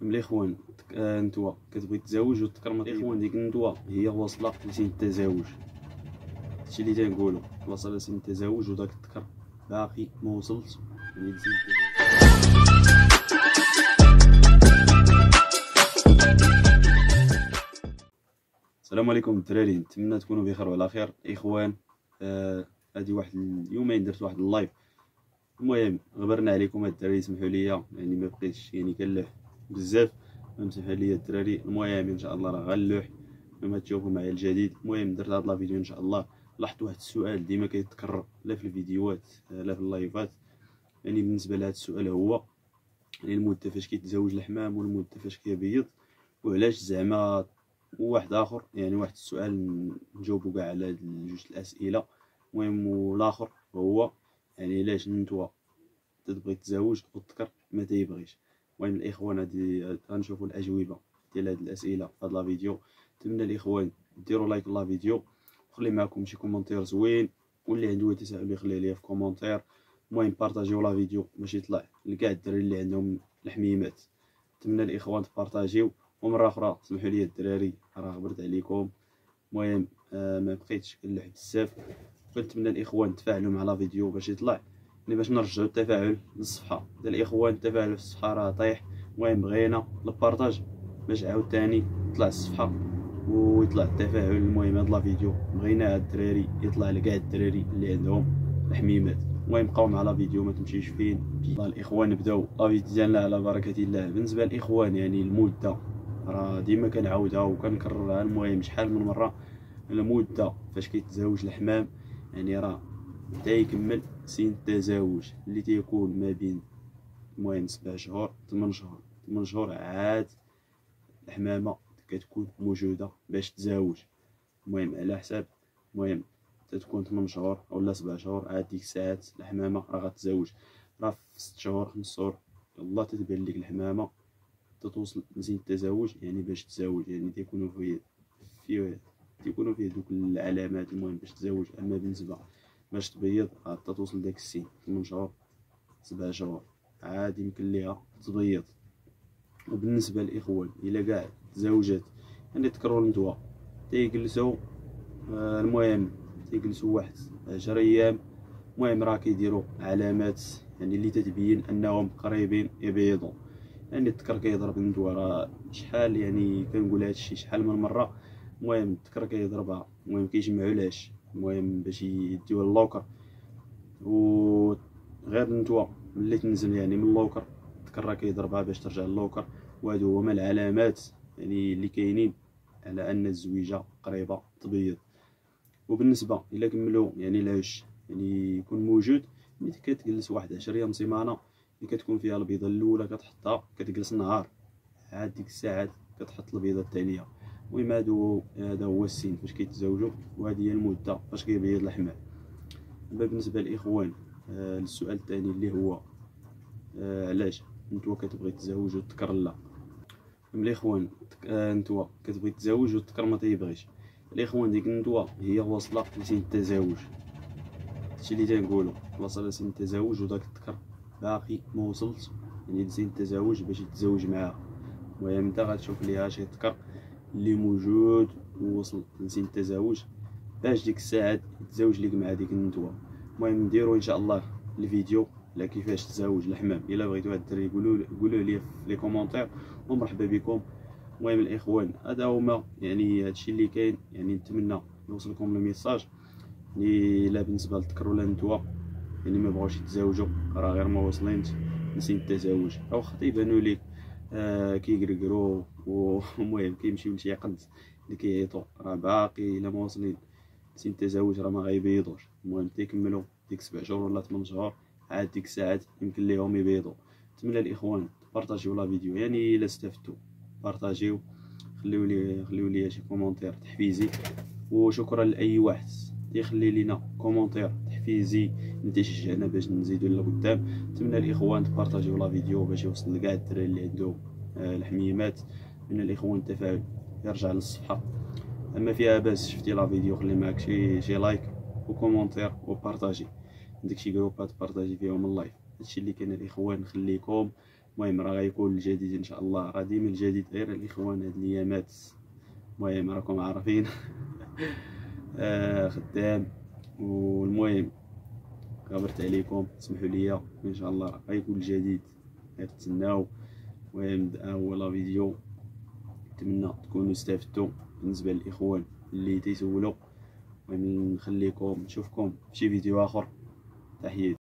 الاخوان نتوى كتبغي تزوج وتكرم الاخوان ديك الندوه هي واصله لسن التزاوج. هادشي اللي تنقولوا واصله لسن التزاوج وداك الذكر باقي ما وصلش يعني لسن التزاوج. السلام عليكم الدراري، نتمنى تكونوا بخير وعلى خير اخوان. هادي واحد اليومين درت واحد اللايف، المهم غبرنا عليكم الدراري، سمحوا لي يعني ما بقيتش يعني كنلوح بزاف، مسمحوا لي الدراري. المهم ان شاء الله راه غنلوح كما تشوفوا معايا الجديد. المهم درت هاد لا فيديو ان شاء الله. لاحظت واحد السؤال ديما كيتكرر لا في الفيديوهات لا في اللايفات، يعني بالنسبه لهاد السؤال هو يعني المده فاش كيتزوج الحمام والمده فاش كيبيض، وعلاش زعما. وواحد اخر يعني واحد السؤال نجاوبو كاع على هاد جوج الاسئله. المهم والاخر هو يعني علاش نتوى تبغي تزوج والذكر ما تيبغيش. المهم الاخوان هادي غنشوفوا الاجوبه ديال هاد الاسئله في هاد لا فيديو. نتمنى الاخوان ديروا لايك لا فيديو وخلي معكم شي كومونتير زوين، واللي عنده تساؤل يخليه ليا في كومونتير. المهم بارطاجيو لا فيديو باش يطلع لكاع الدراري اللي عندهم الحميمات. نتمنى الاخوان تبارطاجيو. ومره اخرى سمحوا لي الدراري راه غبرت عليكم. المهم ما بقيتش كنلوح بزاف، كنتمنى الاخوان تفاعلوا مع لا فيديو باش يطلع، يعني باش نرجعوا التفاعل للصفحه ديال الاخوان. التفاعل في الصفحه راه طايح. المهم بغينا البارطاج باش عاوتاني تطلع الصفحه ويطلع التفاعل. المهم هاد لا فيديو بغينا هاد الدراري يطلع لكاع الدراري اللي عندهم الحميمات. المهم بقاو مع لا فيديو ما تمشيش فين. الاخوان نبداو لا فيديو ديالنا على بركه الله. بالنسبه للاخوان يعني المده راه ديما كنعاودها وكنكررها، المهم شحال من مره. المده فاش كيتزوج الحمام يعني راه تيكمل سن التزاوج اللي تيكون ما بين المهم 7 شهور 8 شهور. 8 شهور عاد الحمامه كتكون موجوده باش تزاوج. المهم على حساب المهم تتكون 8 شهور ولا 7 شهور، عاد ديك الساعات الحمامه راه غتزاوج. راه في 6 شهور 5 شهور يلاه تتبان لك الحمامه تتوصل لسن التزاوج، يعني باش تزاوج يعني تيكونوا فيه دوك العلامات. المهم باش تزاوج. اما بالنسبه باش تبيض عاد توصل داك السن 8 شهور 7 شهور عاد يمكن ليها تبيض. وبالنسبه للاخوان الا كاع تزوجات يعني تكرروا الندوه تيجلسوا المهم تيجلسوا واحد 10 ايام. المهم راه كيديروا علامات يعني اللي تتبين انهم قريبين يبيضوا. يعني الذكر كيضرب الندوه راه شحال يعني كنقول هادشي شحال من مره. المهم الذكر كيضربها، المهم كيجمعوا العش المهم باش يديوها اللوكر. وغير النتوى ملي تنزل يعني من اللوكر الذكر راه كيضربها باش ترجع اللوكر. وهادو هما العلامات يعني اللي كاينين على ان الزويجه قريبه تبيض. وبالنسبه الا كملوا يعني العش يعني يكون موجود، ملي كتجلس واحد 10 ايام سيمانه اللي كتكون فيها البيضه الاولى كتحطها كتجلس نهار، عاد ديك الساعات كتحط البيضه الثانيه. المهم هذا هو السن فاش كيتزوجوا، وهذه هي المده فاش كيبيض الحمام. اما بالنسبه للاخوان السؤال الثاني اللي هو علاش نتوى كتبغي تزوج والذكر لا. الاخوان نتوى كتبغي تزوج والذكر ما تيبغيش. الاخوان ديك النتوى هي واصله لسن التزاوج. هادشي اللي تنقولوا واصله لسن التزاوج وداك الذكر باقي ما وصلش يعني لسن التزاوج باش يتزوج معاها. المهم انت غتشوف ليها شي ذكر اللي موجود ووصل لسن التزاوج باش ديك الساعات يتزوج ليك مع ديك النتوى. المهم نديرو ان شاء الله الفيديو على كيفاش تزوج الحمام. الا بغيتو هاد الدراري قولوا لي في لي كومونتير ومرحبا بكم. المهم الاخوان هذا هما يعني هادشي اللي كاين. يعني نتمنى يوصلكم الميساج يعني لا بالنسبه للذكر ولا النتوى يعني ما بغاوش يتزاوجوا راه غير ما واصلينش لسن التزاوج، او خطيب يبانوا ليك كيقرقروا والمهم كيمشيو لشي قد اللي كيعيطوا راه باقي الا ما واصلين لسن التزاوج راه ما غيبيضوش. المهم تيكملوا ديك 7 شهور ولا 8 شهور عاد ديك الساعات يمكن ليهم يبيضوا. نتمنى الاخوان بارطاجيو لا فيديو يعني الا استفدتوا بارطاجيو، خليو لي شي كومونتير تحفيزي. وشكرا لاي واحد يخلي لينا كومونتير تحفيزي تيشجعنا باش نزيدو لقدام. نتمنى الاخوان تبارطاجيو لا فيديو باش يوصل لكاع الدراري اللي عندهم الحميمات. من الاخوان التفاعل يرجع للصفحه. اما فيها باس شفتي لا فيديو خلي معاك شي لايك وكومونتير وبارطاجي. عندك شي جروبات بارطاجي فيهم اللايف. هادشي اللي كاين الاخوان نخليكم. المهم راه غيكون الجديد ان شاء الله، راه ديما الجديد غير الاخوان هاد الايامات. المهم راكم عارفين. خدام. والمهم غبرت عليكم، سمحوا لي، ان شاء الله غيكون الجديد، غتسناو. المهم ها هو لا فيديو، نتمنى تكونوا استفدتوا بالنسبه للاخوان اللي تيسولوا. المهم نخليكم، نشوفكم في شي فيديو اخر. تحياتي.